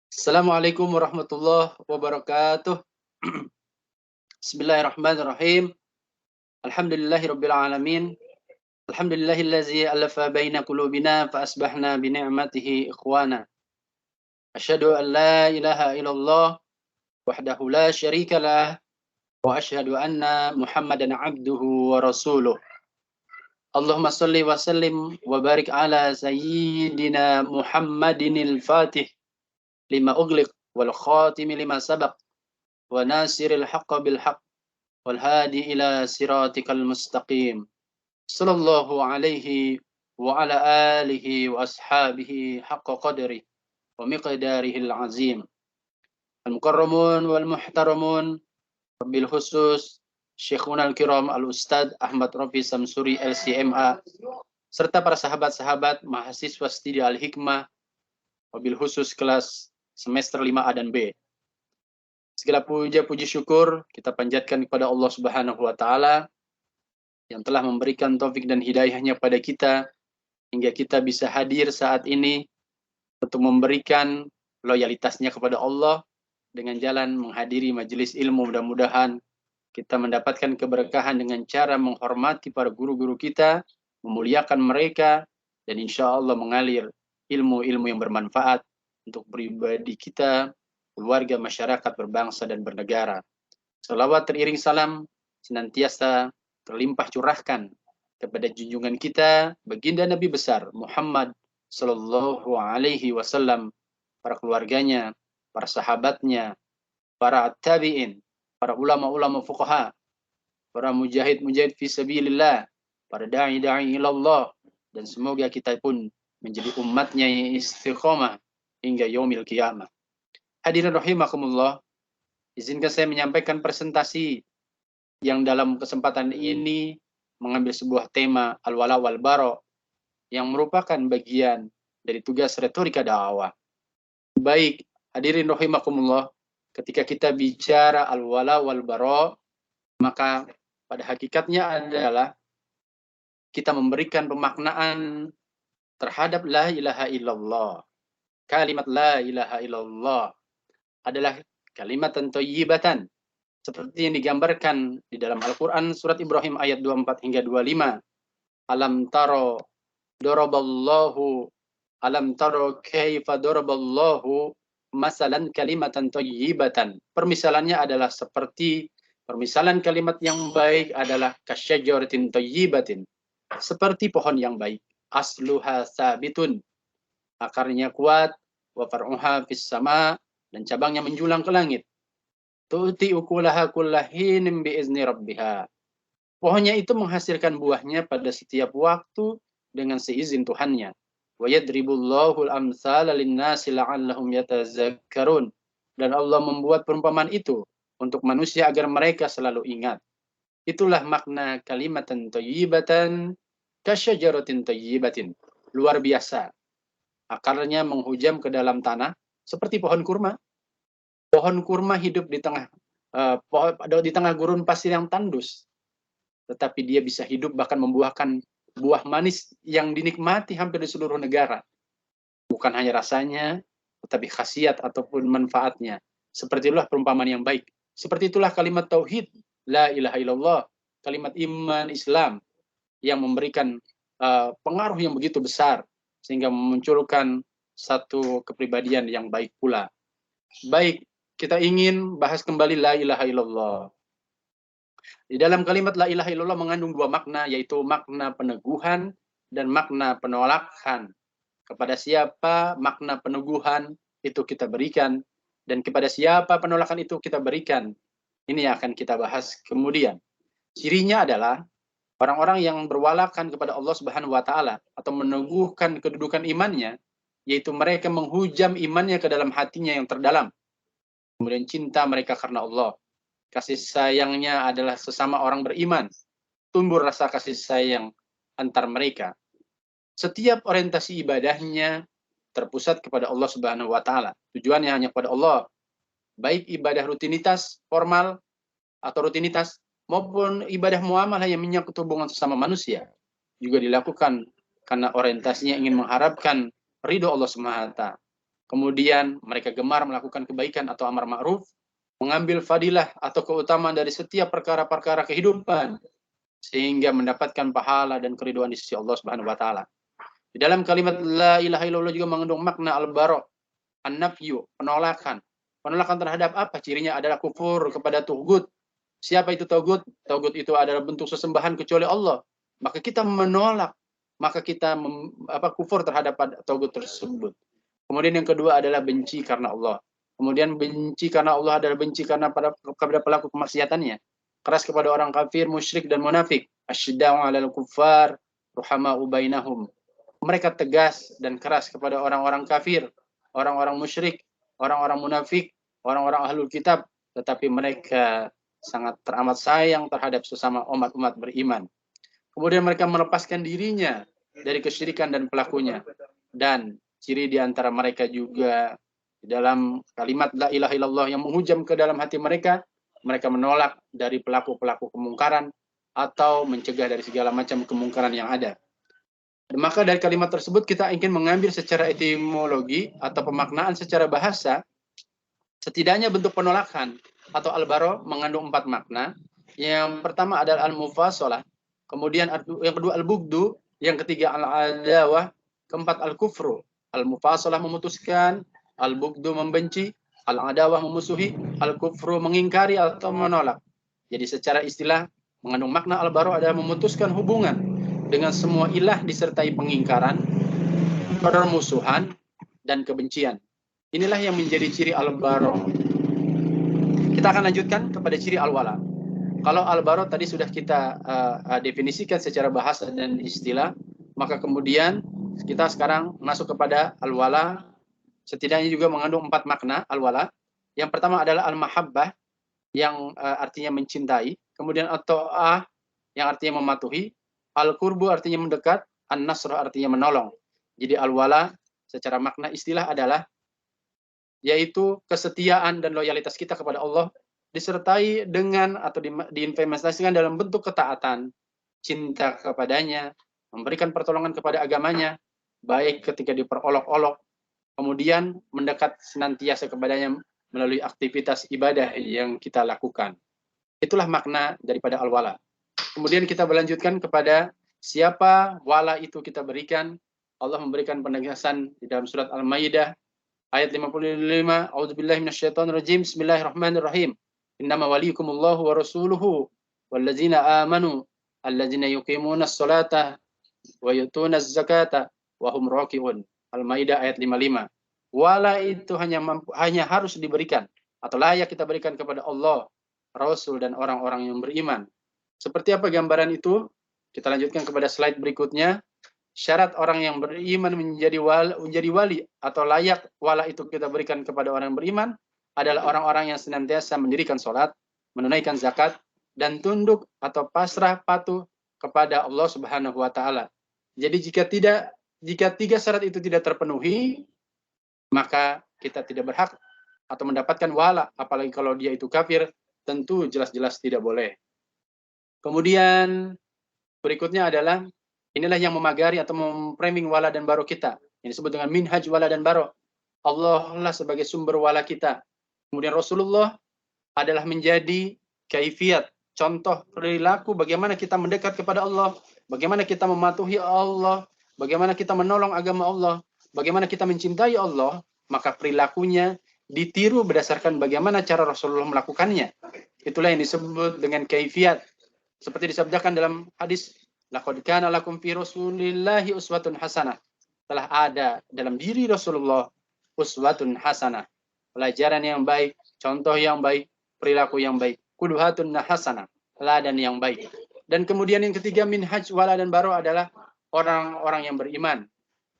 Assalamualaikum warahmatullahi wabarakatuh. Bismillahirrahmanirrahim. Alhamdulillahirabbil alamin. Alhamdulillahillazi alafa baina qulubina fa asbahna bi ni'matihi ikhwana. Asyhadu an la ilaha illallah wahdahu la syarikalah wa asyhadu anna Muhammadan abduhu wa rasuluh. Allahumma shalli wa sallim wa barik ala sayyidina Muhammadinil Fatih lima ughliq wal khatimi lima sabaq wa nasiril haqqo bil haqq wal hadi ila siratikal mustaqim. Sallallahu alaihi wa ala alihi wa ashabihi haqqa qadri wa miqdarihil azim. Al-mukarramun wal muhtaramun bil khusus Syekhuna al-kiram al-Ustadz Ahmad Rafi Samsuri LCMA serta para sahabat-sahabat mahasiswa studi Al-Hikmah wabil khusus kelas semester 5A dan B. Segala puja puji syukur kita panjatkan kepada Allah Subhanahu wa taala yang telah memberikan taufik dan hidayahnya pada kita hingga kita bisa hadir saat ini untuk memberikan loyalitasnya kepada Allah dengan jalan menghadiri majelis ilmu. Mudah-mudahan kita mendapatkan keberkahan dengan cara menghormati para guru-guru kita, memuliakan mereka, dan insya Allah mengalir ilmu-ilmu yang bermanfaat untuk pribadi kita, keluarga, masyarakat, berbangsa, dan bernegara. Salawat teriring salam senantiasa terlimpah curahkan kepada junjungan kita, baginda Nabi besar Muhammad Sallallahu Alaihi Wasallam, para keluarganya, para sahabatnya, para tabi'in, para ulama-ulama fuqaha, para mujahid-mujahid fi sabilillah, para da'i-da'i ilallah, dan semoga kita pun menjadi umatnya yang istiqomah hingga yaumil qiyamah. Hadirin rahimakumullah, izinkan saya menyampaikan presentasi yang dalam kesempatan ini mengambil sebuah tema al-wala wal bara yang merupakan bagian dari tugas retorika dakwah. Baik, hadirin rahimakumullah, ketika kita bicara al-wala wal bara, maka pada hakikatnya adalah kita memberikan pemaknaan terhadap la ilaha illallah. Kalimat la ilaha illallah adalah kalimat thayyibatan seperti yang digambarkan di dalam Al-Qur'an surat Ibrahim ayat 24 hingga 25. Alam taro daraballahu alam taro kaifa daraballahu masalan kalimatan thayyibatan. Permisalannya adalah seperti permisalan kalimat yang baik adalah kasyajaratin thayyibatin. Seperti pohon yang baik. Asluha sabitun. Akarnya kuat, wa far'uha fis sama, dan cabangnya menjulang ke langit. Tu'ti ukulaha kullahinin biizni rabbiha. Pohonnya itu menghasilkan buahnya pada setiap waktu dengan seizin Tuhannya. Wa yadribullahu al-amsala lin-nasi la'allahum yatazakkarun. Dan Allah membuat perumpamaan itu untuk manusia agar mereka selalu ingat. Itulah makna kalimatan thayyibatan kasyajaratin thayyibatin. Luar biasa. Akarnya menghujam ke dalam tanah seperti pohon kurma. Pohon kurma hidup di tengah gurun pasir yang tandus, tetapi dia bisa hidup bahkan membuahkan buah manis yang dinikmati hampir di seluruh negara. Bukan hanya rasanya, tetapi khasiat ataupun manfaatnya. Seperti itulah perumpamaan yang baik. Seperti itulah kalimat tauhid, la ilaha illallah, kalimat iman Islam yang memberikan pengaruh yang begitu besar sehingga memunculkan satu kepribadian yang baik pula. Baik, kita ingin bahas kembali la ilaha illallah. Di dalam kalimat la ilaha illallah mengandung dua makna, yaitu makna peneguhan dan makna penolakan. Kepada siapa makna peneguhan itu kita berikan, dan kepada siapa penolakan itu kita berikan. Ini yang akan kita bahas kemudian. Cirinya adalah orang-orang yang berwalakan kepada Allah Subhanahu wa taala atau meneguhkan kedudukan imannya, yaitu mereka menghujam imannya ke dalam hatinya yang terdalam. Kemudian cinta mereka karena Allah. Kasih sayangnya adalah sesama orang beriman. Tumbuh rasa kasih sayang antar mereka. Setiap orientasi ibadahnya terpusat kepada Allah Subhanahu wa taala. Tujuannya hanya kepada Allah. Baik ibadah rutinitas formal atau rutinitas maupun ibadah muamalah yang menyangkut hubungan sesama manusia juga dilakukan karena orientasinya ingin mengharapkan ridho Allah Subhanahu wa taala. kemudian mereka gemar melakukan kebaikan atau amar ma'ruf, mengambil fadilah atau keutamaan dari setiap perkara-perkara kehidupan, sehingga mendapatkan pahala dan keridhaan di sisi Allah Subhanahu wa taala. Di dalam kalimat la ilaha illallah juga mengandung makna al-bara', an-nafyu, penolakan. Penolakan terhadap apa? Cirinya adalah kufur kepada Tughut. Siapa itu Tughut? Tughut itu adalah bentuk sesembahan kecuali Allah. Maka kita menolak, maka kita kufur terhadap Tughut tersebut. Kemudian yang kedua adalah benci karena Allah. Kemudian benci karena Allah adalah benci karena kepada pelaku kemaksiatannya. Keras kepada orang kafir, musyrik dan munafik. Asyidda'u 'alal kuffar, ruhama'u bainahum. Mereka tegas dan keras kepada orang-orang kafir, orang-orang musyrik, orang-orang munafik, orang-orang ahlul kitab, tetapi mereka sangat teramat sayang terhadap sesama umat-umat beriman. Kemudian mereka melepaskan dirinya dari kesyirikan dan pelakunya. Dan ciri di antara mereka juga dalam kalimat la ilaha illallah yang menghujam ke dalam hati mereka, mereka menolak dari pelaku-pelaku kemungkaran atau mencegah dari segala macam kemungkaran yang ada. Maka dari kalimat tersebut kita ingin mengambil secara etimologi atau pemaknaan secara bahasa, setidaknya bentuk penolakan atau al-bara' mengandung 4 makna. Yang pertama adalah al-mufasalah, kemudian yang kedua al-bughdu, yang ketiga al-adawah, keempat al-kufru. Al-mufasalah memutuskan, al-bughdu membenci, al-adawah memusuhi, al-kufru mengingkari atau menolak. Jadi secara istilah mengandung makna al-bara' adalah memutuskan hubungan dengan semua ilah disertai pengingkaran, permusuhan, dan kebencian. Inilah yang menjadi ciri al-bara'. Kita akan lanjutkan kepada ciri al-wala. Kalau al-bara' tadi sudah kita definisikan secara bahasa dan istilah, maka kemudian kita sekarang masuk kepada al-wala. Setidaknya juga mengandung 4 makna al-wala. Yang pertama adalah al-mahabbah, yang artinya mencintai. Kemudian at-ta'ah, yang artinya mematuhi. Al-qurbu artinya mendekat, an-nasr artinya menolong. Jadi al-wala secara makna istilah adalah yaitu kesetiaan dan loyalitas kita kepada Allah disertai dengan atau diinvestasikan dalam bentuk ketaatan, cinta kepadanya, memberikan pertolongan kepada agamanya, baik ketika diperolok-olok, kemudian mendekat senantiasa kepadanya melalui aktivitas ibadah yang kita lakukan. Itulah makna daripada al-wala. Kemudian kita berlanjutkan kepada siapa wala itu kita berikan. Allah memberikan penegasan di dalam surat Al-Maidah ayat 55. A'udzubillahi minasyaitonirrajim. Bismillahirrahmanirrahim. Innama waliyukumullahu wa rasuluhu wallazina amanu allazina yuqimunas salata wa yutunaz zakata wa hum raki'un. Al-Maidah ayat 55. Wala itu hanya harus diberikan atau layak kita berikan kepada Allah, Rasul dan orang-orang yang beriman. Seperti apa gambaran itu? Kita lanjutkan kepada slide berikutnya. Syarat orang yang beriman menjadi wali atau layak wala itu kita berikan kepada orang yang beriman adalah orang-orang yang senantiasa mendirikan sholat, menunaikan zakat, dan tunduk atau pasrah patuh kepada Allah Subhanahu wa taala. Jadi jika 3 syarat itu tidak terpenuhi, maka kita tidak berhak atau mendapatkan wala, apalagi kalau dia itu kafir, tentu jelas-jelas tidak boleh. Kemudian berikutnya adalah inilah yang memagari atau memframing wala dan baro kita. Yang disebut dengan minhaj wala dan baro. Allah lah sebagai sumber wala kita. Kemudian Rasulullah adalah menjadi kaifiat, contoh perilaku bagaimana kita mendekat kepada Allah, bagaimana kita mematuhi Allah, bagaimana kita menolong agama Allah, bagaimana kita mencintai Allah, maka perilakunya ditiru berdasarkan bagaimana cara Rasulullah melakukannya. Itulah yang disebut dengan kaifiat. Seperti disabdakan dalam hadis, laqad kana lakum fi Rasulillahi uswatun hasanah. Telah ada dalam diri Rasulullah uswatun hasanah. Pelajaran yang baik, contoh yang baik, perilaku yang baik. Qudwatun hasanah, teladan yang baik. Dan kemudian yang ketiga, minhaj wala dan baro adalah orang-orang yang beriman.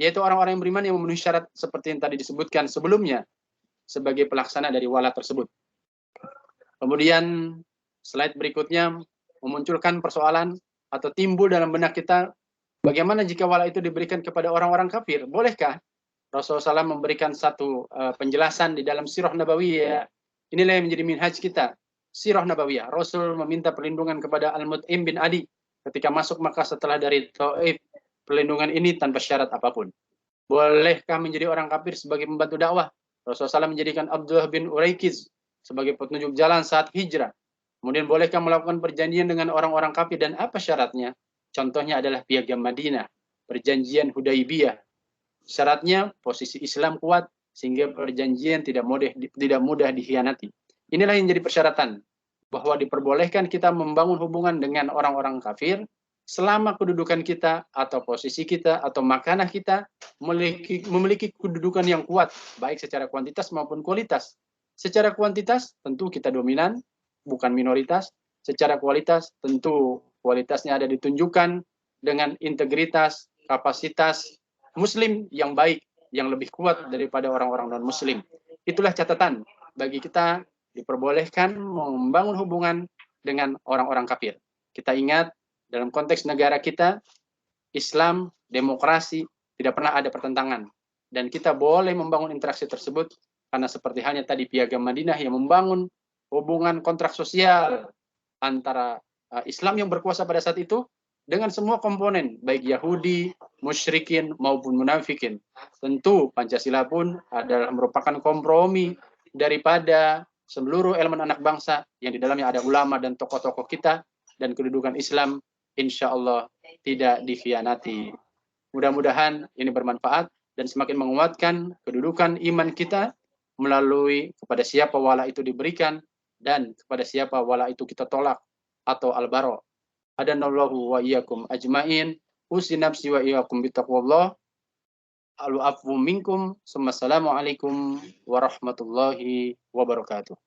Yaitu orang-orang yang beriman yang memenuhi syarat seperti yang tadi disebutkan sebelumnya sebagai pelaksana dari wala tersebut. Kemudian slide berikutnya memunculkan persoalan atau timbul dalam benak kita, bagaimana jika wala itu diberikan kepada orang-orang kafir? Bolehkah? Rasulullah SAW memberikan satu penjelasan di dalam sirah nabawiyah. Inilah yang menjadi minhaj kita. Sirah nabawiyah. Rasul meminta perlindungan kepada Al-Mut'im bin Adi ketika masuk Makkah setelah dari Taif. Perlindungan ini tanpa syarat apapun. Bolehkah menjadi orang kafir sebagai pembantu dakwah? Rasulullah SAW menjadikan Abdullah bin Uraikiz sebagai petunjuk jalan saat hijrah. Kemudian bolehkah melakukan perjanjian dengan orang-orang kafir dan apa syaratnya? Contohnya adalah Piagam Madinah, perjanjian Hudaibiyah. Syaratnya posisi Islam kuat sehingga perjanjian tidak mudah dikhianati. Inilah yang jadi persyaratan bahwa diperbolehkan kita membangun hubungan dengan orang-orang kafir selama kedudukan kita atau posisi kita atau makanah kita memiliki kedudukan yang kuat, baik secara kuantitas maupun kualitas. Secara kuantitas tentu kita dominan, bukan minoritas. Secara kualitas tentu kualitasnya ada ditunjukkan dengan integritas, kapasitas muslim yang baik, yang lebih kuat daripada orang-orang non-muslim. Itulah catatan bagi kita diperbolehkan membangun hubungan dengan orang-orang kafir. Kita ingat dalam konteks negara kita, Islam, demokrasi, tidak pernah ada pertentangan. Dan kita boleh membangun interaksi tersebut, karena seperti halnya tadi Piagam Madinah yang membangun hubungan kontrak sosial antara Islam yang berkuasa pada saat itu, dengan semua komponen, baik Yahudi, musyrikin, maupun munafikin. Tentu Pancasila pun adalah merupakan kompromi daripada seluruh elemen anak bangsa, yang di dalamnya ada ulama dan tokoh-tokoh kita, dan kedudukan Islam insya Allah tidak dikhianati. Mudah-mudahan ini bermanfaat dan semakin menguatkan kedudukan iman kita melalui kepada siapa wala itu diberikan dan kepada siapa wala itu kita tolak atau al-bara. Hadanallahu wa iyyakum ajmain. Usi nafsi wa iyyakum bitaqwallah. Alu afu minkum. Assalamualaikum warahmatullahi wabarakatuh.